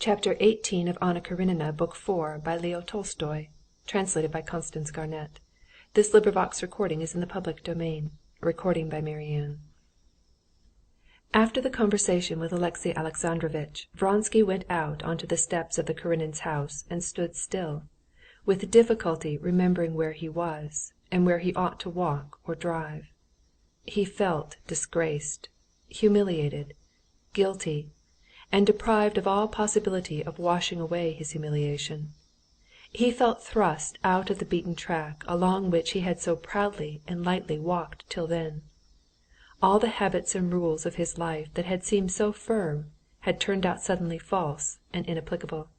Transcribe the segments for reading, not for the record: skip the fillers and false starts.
Chapter 18 of Anna Karenina, Book 4, by Leo Tolstoy, translated by Constance Garnett. This recording is in the public domain. After the conversation with Alexey Alexandrovitch, Vronsky went out onto the steps of the Karenins' house and stood still, with difficulty remembering where he was, and where he ought to walk or drive. He felt disgraced, humiliated, guilty, and deprived of all possibility of washing away his humiliation. He felt thrust out of the beaten track along which he had so proudly and lightly walked till then. All the habits and rules of his life that had seemed so firm had turned out suddenly false and inapplicable.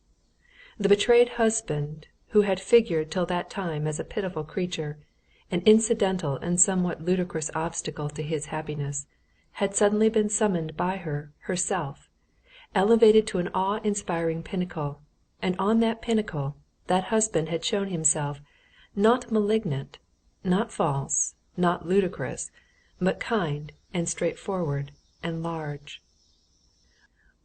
The betrayed husband, who had figured till that time as a pitiful creature, an incidental and somewhat ludicrous obstacle to his happiness, had suddenly been summoned by her herself, elevated to an awe-inspiring pinnacle, and on that pinnacle that husband had shown himself, not malignant, not false, not ludicrous, but kind and straightforward and large.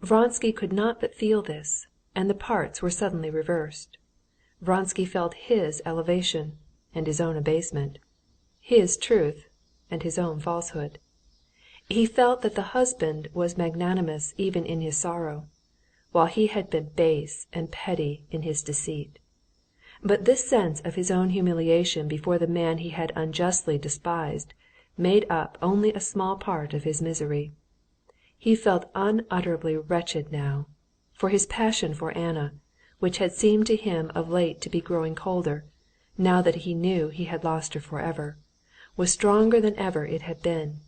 Vronsky could not but feel this, and the parts were suddenly reversed. Vronsky felt his elevation and his own abasement, his truth and his own falsehood. He felt that the husband was magnanimous even in his sorrow, while he had been base and petty in his deceit. But this sense of his own humiliation before the man he had unjustly despised made up only a small part of his misery. He felt unutterably wretched now, for his passion for Anna, which had seemed to him of late to be growing colder, now that he knew he had lost her forever, was stronger than ever it had been.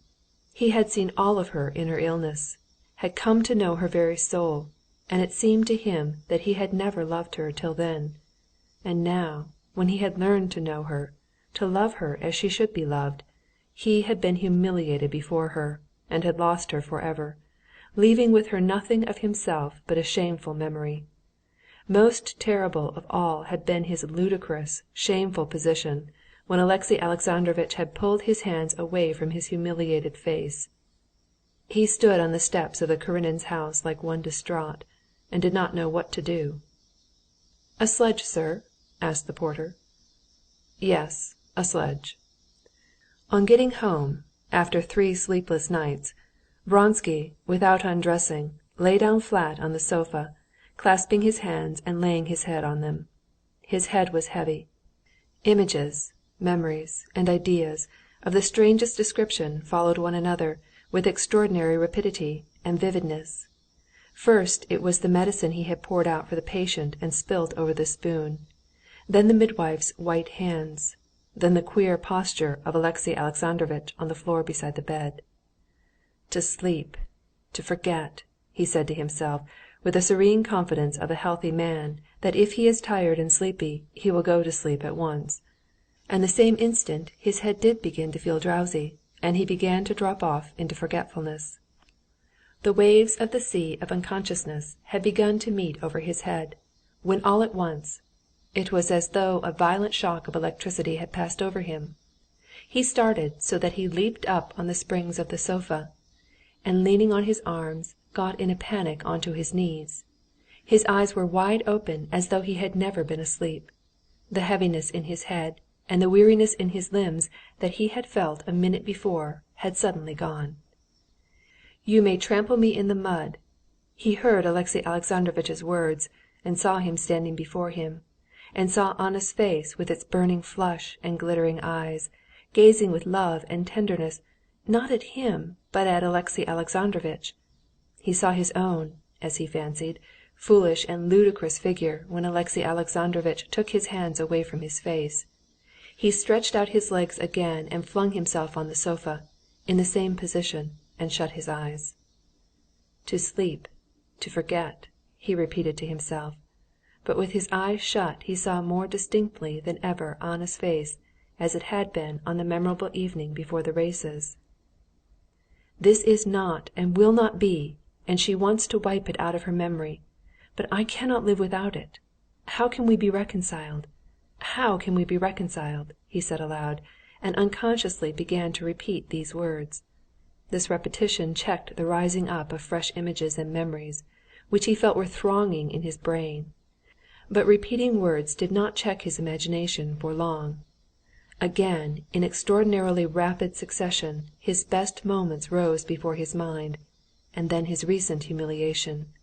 He had seen all of her in her illness, had come to know her very soul, and it seemed to him that he had never loved her till then. And now, when he had learned to know her, to love her as she should be loved, he had been humiliated before her, and had lost her forever, leaving with her nothing of himself but a shameful memory. Most terrible of all had been his ludicrous, shameful position when Alexey Alexandrovitch had pulled his hands away from his humiliated face. He stood on the steps of the Karenins' house like one distraught, and did not know what to do. "A sledge, sir?" asked the porter. "Yes, a sledge." On getting home, after 3 sleepless nights, Vronsky, without undressing, lay down flat on the sofa, clasping his hands and laying his head on them. His head was heavy. Images, memories, and ideas of the strangest description followed one another with extraordinary rapidity and vividness. First it was the medicine he had poured out for the patient and spilt over the spoon, then the midwife's white hands, then the queer posture of Alexey Alexandrovitch on the floor beside the bed. "To sleep, to forget," he said to himself, with the serene confidence of a healthy man that if he is tired and sleepy he will go to sleep at once. And the same instant his head did begin to feel drowsy, and he began to drop off into forgetfulness. The waves of the sea of unconsciousness had begun to meet over his head, when all at once it was as though a violent shock of electricity had passed over him. He started so that he leaped up on the springs of the sofa, and leaning on his arms, got in a panic onto his knees. His eyes were wide open as though he had never been asleep. The heaviness in his head and the weariness in his limbs that he had felt a minute before had suddenly gone. "You may trample me in the mud." He heard Alexey Alexandrovitch's words, and saw him standing before him, and saw Anna's face with its burning flush and glittering eyes, gazing with love and tenderness, not at him, but at Alexey Alexandrovitch. He saw his own, as he fancied, foolish and ludicrous figure when Alexey Alexandrovitch took his hands away from his face. He stretched out his legs again and flung himself on the sofa, in the same position, and shut his eyes. "To sleep, to forget," he repeated to himself, but with his eyes shut he saw more distinctly than ever Anna's face as it had been on the memorable evening before the races. "This is not and will not be, and she wants to wipe it out of her memory, but I cannot live without it. How can we be reconciled? How can we be reconciled?" he said aloud, and unconsciously began to repeat these words. This repetition checked the rising up of fresh images and memories, which he felt were thronging in his brain. But repeating words did not check his imagination for long. Again, in extraordinarily rapid succession, his best moments rose before his mind, and then his recent humiliation.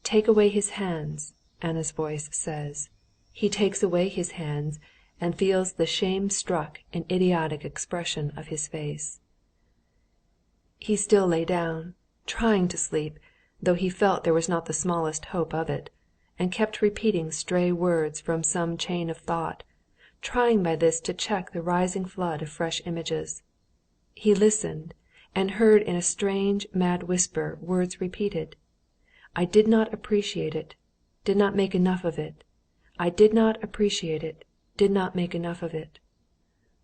"Take away his hands," Anna's voice says. He takes away his hands, and feels the shame-struck and idiotic expression of his face. He still lay down, trying to sleep, though he felt there was not the smallest hope of it, and kept repeating stray words from some chain of thought, trying by this to check the rising flood of fresh images. He listened, and heard in a strange, mad whisper words repeated. "I did not appreciate it, did not make enough of it. I did not appreciate it, did not make enough of it."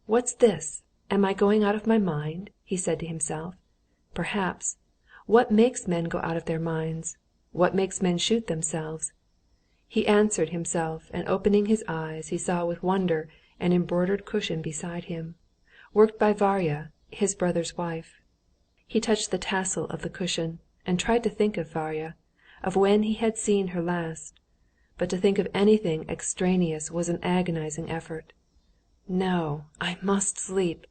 "What's this? Am I going out of my mind?" he said to himself. "Perhaps. What makes men go out of their minds? What makes men shoot themselves?" He answered himself, and opening his eyes, he saw with wonder an embroidered cushion beside him, worked by Varya, his brother's wife. He touched the tassel of the cushion, and tried to think of Varya, of when he had seen her last, but to think of anything extraneous was an agonizing effort. "No, I must sleep."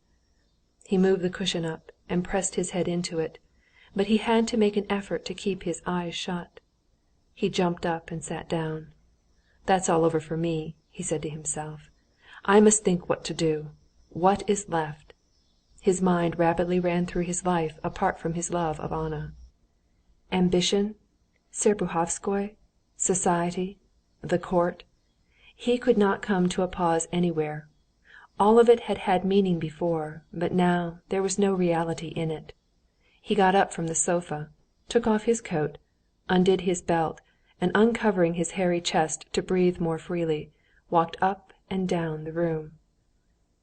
He moved the cushion up, and pressed his head into it, but he had to make an effort to keep his eyes shut. He jumped up and sat down. "That's all over for me," he said to himself. "I must think what to do. What is left?" His mind rapidly ran through his life apart from his love of Anna. Ambition, Serpuhovskoy, society, the court. He could not come to a pause anywhere. All of it had had meaning before, but now there was no reality in it. He got up from the sofa, took off his coat, undid his belt, and uncovering his hairy chest to breathe more freely, walked up and down the room.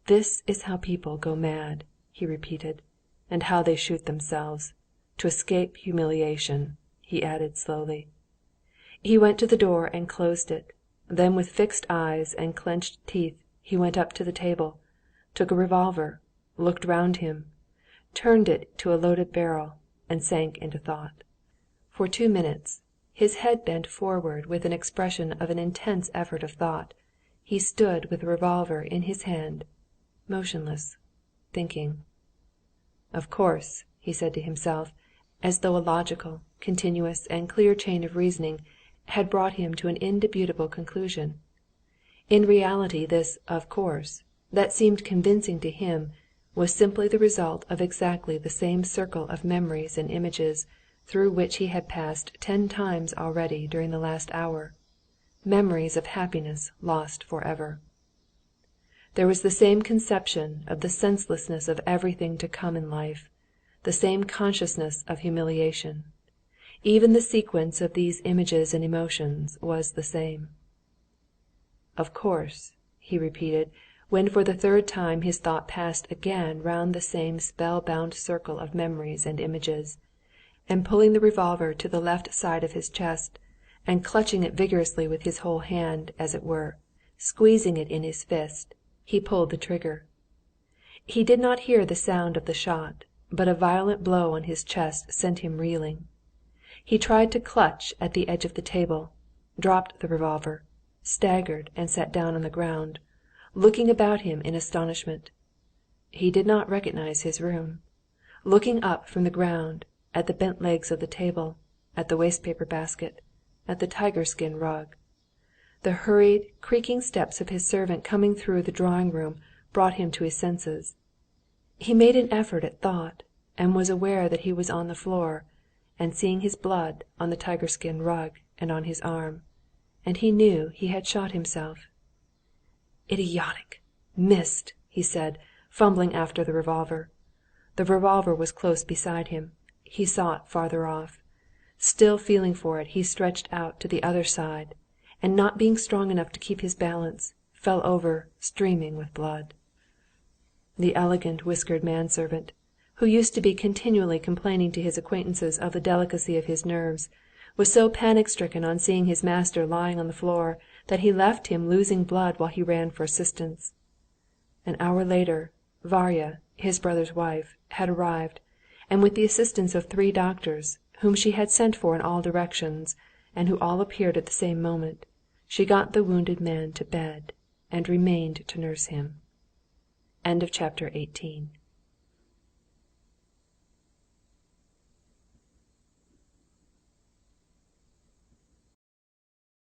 "This is how people go mad," he repeated, "and how they shoot themselves. To escape humiliation," he added slowly. He went to the door and closed it. Then with fixed eyes and clenched teeth he went up to the table, took a revolver, looked round him, turned it to a loaded barrel, and sank into thought. For 2 minutes, his head bent forward with an expression of an intense effort of thought, he stood with the revolver in his hand, motionless, thinking. "Of course," he said to himself, as though a logical, continuous, and clear chain of reasoning had brought him to an indubitable conclusion. In reality this "of course," that seemed convincing to him, was simply the result of exactly the same circle of memories and images through which he had passed 10 times already during the last hour, memories of happiness lost forever. There was the same conception of the senselessness of everything to come in life, the same consciousness of humiliation. Even the sequence of these images and emotions was the same. "Of course," he repeated, when for the 3rd time his thought passed again round the same spell-bound circle of memories and images, and pulling the revolver to the left side of his chest, and clutching it vigorously with his whole hand, as it were, squeezing it in his fist, he pulled the trigger. He did not hear the sound of the shot, but a violent blow on his chest sent him reeling. He tried to clutch at the edge of the table, dropped the revolver, staggered and sat down on the ground, looking about him in astonishment. He did not recognize his room. Looking up from the ground, at the bent legs of the table, at the waste-paper basket, at the tiger-skin rug. The hurried, creaking steps of his servant coming through the drawing-room brought him to his senses. He made an effort at thought, and was aware that he was on the floor, and seeing his blood on the tiger-skin rug and on his arm, and he knew he had shot himself. "Idiotic! Missed!" he said, fumbling after the revolver. The revolver was close beside him. He saw it farther off. Still feeling for it, he stretched out to the other side, and not being strong enough to keep his balance, fell over, streaming with blood. The elegant whiskered manservant, who used to be continually complaining to his acquaintances of the delicacy of his nerves, was so panic-stricken on seeing his master lying on the floor that he left him losing blood while he ran for assistance. An hour later, Varya, his brother's wife, had arrived, and with the assistance of 3 doctors, whom she had sent for in all directions, and who all appeared at the same moment, she got the wounded man to bed, and remained to nurse him. Chapter 19